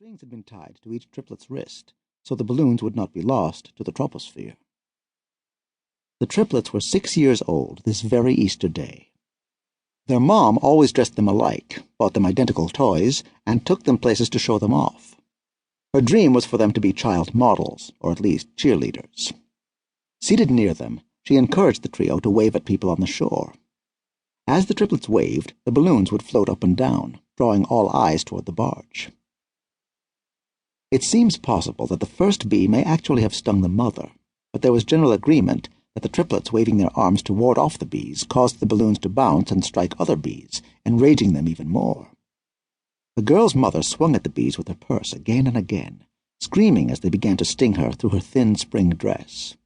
Strings had been tied to each triplet's wrist, so the balloons would not be lost to the troposphere. The triplets were 6 years old this very Easter day. Their mom always dressed them alike, bought them identical toys, and took them places to show them off. Her dream was for them to be child models, or at least cheerleaders. Seated near them, she encouraged the trio to wave at people on the shore. As the triplets waved, the balloons would float up and down, drawing all eyes toward the barge. It seems possible that the first bee may actually have stung the mother, but there was general agreement that the triplets waving their arms to ward off the bees caused the balloons to bounce and strike other bees, enraging them even more. The girl's mother swung at the bees with her purse again and again, screaming as they began to sting her through her thin spring dress.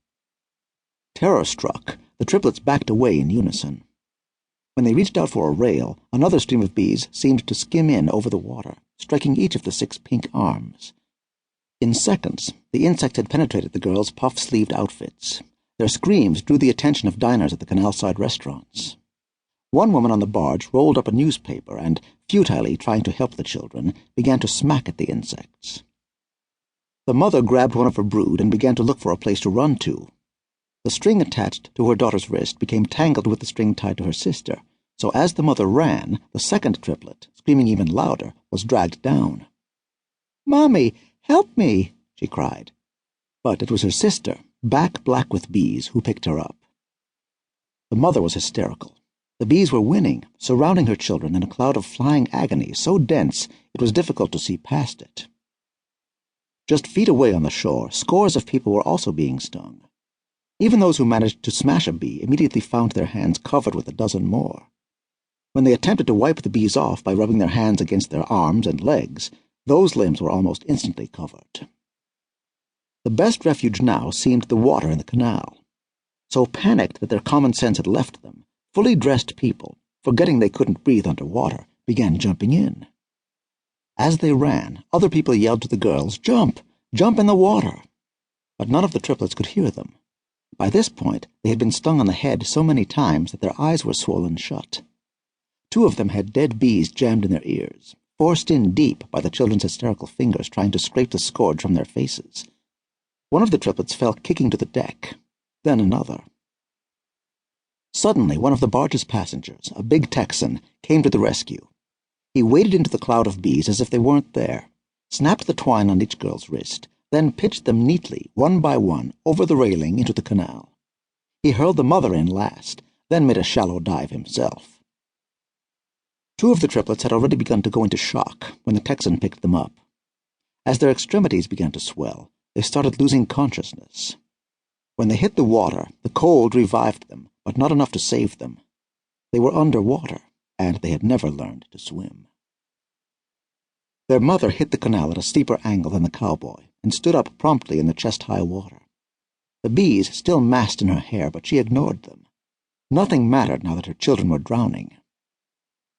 Terror-struck, the triplets backed away in unison. When they reached out for a rail, another stream of bees seemed to skim in over the water, striking each of the 6 pink arms. In seconds, the insects had penetrated the girls' puff-sleeved outfits. Their screams drew the attention of diners at the canal-side restaurants. One woman on the barge rolled up a newspaper and, futilely trying to help the children, began to smack at the insects. The mother grabbed one of her brood and began to look for a place to run to. The string attached to her daughter's wrist became tangled with the string tied to her sister, so as the mother ran, the second triplet, screaming even louder, was dragged down. "Mommy, help me!" she cried. But it was her sister, back black with bees, who picked her up. The mother was hysterical. The bees were winning, surrounding her children in a cloud of flying agony so dense it was difficult to see past it. Just feet away on the shore, scores of people were also being stung. Even those who managed to smash a bee immediately found their hands covered with a dozen more. When they attempted to wipe the bees off by rubbing their hands against their arms and legs, those limbs were almost instantly covered. The best refuge now seemed the water in the canal. So panicked that their common sense had left them, fully dressed people, forgetting they couldn't breathe underwater, began jumping in. As they ran, other people yelled to the girls, "Jump! Jump in the water!" But none of the triplets could hear them. By this point, they had been stung on the head so many times that their eyes were swollen shut. 2 of them had dead bees jammed in their ears, forced in deep by the children's hysterical fingers trying to scrape the scourge from their faces. One of the triplets fell kicking to the deck, then another. Suddenly, one of the barge's passengers, a big Texan, came to the rescue. He waded into the cloud of bees as if they weren't there, snapped the twine on each girl's wrist, then pitched them neatly, one by one, over the railing into the canal. He hurled the mother in last, then made a shallow dive himself. 2 of the triplets had already begun to go into shock when the Texan picked them up. As their extremities began to swell, they started losing consciousness. When they hit the water, the cold revived them, but not enough to save them. They were underwater, and they had never learned to swim. Their mother hit the canal at a steeper angle than the cowboy, and stood up promptly in the chest-high water. The bees still massed in her hair, but she ignored them. Nothing mattered now that her children were drowning.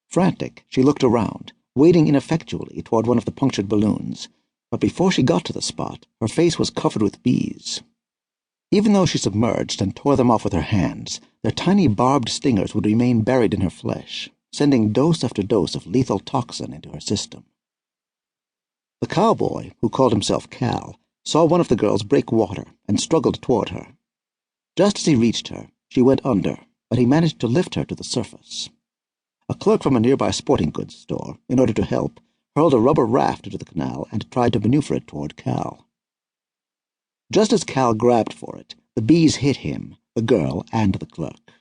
Frantic, she looked around, wading ineffectually toward one of the punctured balloons, but before she got to the spot, her face was covered with bees. Even though she submerged and tore them off with her hands, their tiny barbed stingers would remain buried in her flesh, sending dose after dose of lethal toxin into her system. The cowboy, who called himself Cal, saw one of the girls break water and struggled toward her. Just as he reached her, she went under, but he managed to lift her to the surface. A clerk from a nearby sporting goods store, in order to help, hurled a rubber raft into the canal and tried to maneuver it toward Cal. Just as Cal grabbed for it, the bees hit him, the girl, and the clerk,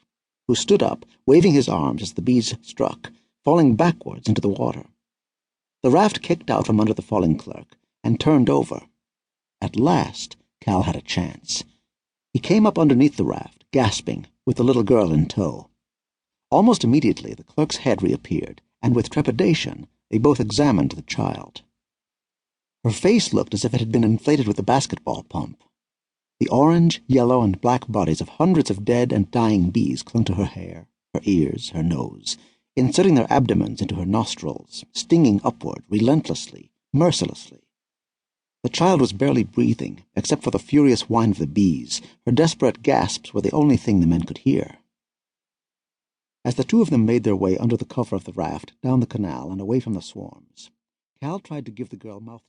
who stood up, waving his arms as the bees struck, falling backwards into the water. The raft kicked out from under the falling clerk and turned over. At last, Cal had a chance. He came up underneath the raft, gasping, with the little girl in tow. Almost immediately, the clerk's head reappeared, and with trepidation, they both examined the child. Her face looked as if it had been inflated with a basketball pump. The orange, yellow, and black bodies of hundreds of dead and dying bees clung to her hair, her ears, her nose, inserting their abdomens into her nostrils, stinging upward, relentlessly, mercilessly. The child was barely breathing, except for the furious whine of the bees. Her desperate gasps were the only thing the men could hear. As the 2 of them made their way under the cover of the raft, down the canal, and away from the swarms, Cal tried to give the girl mouth-to-mouth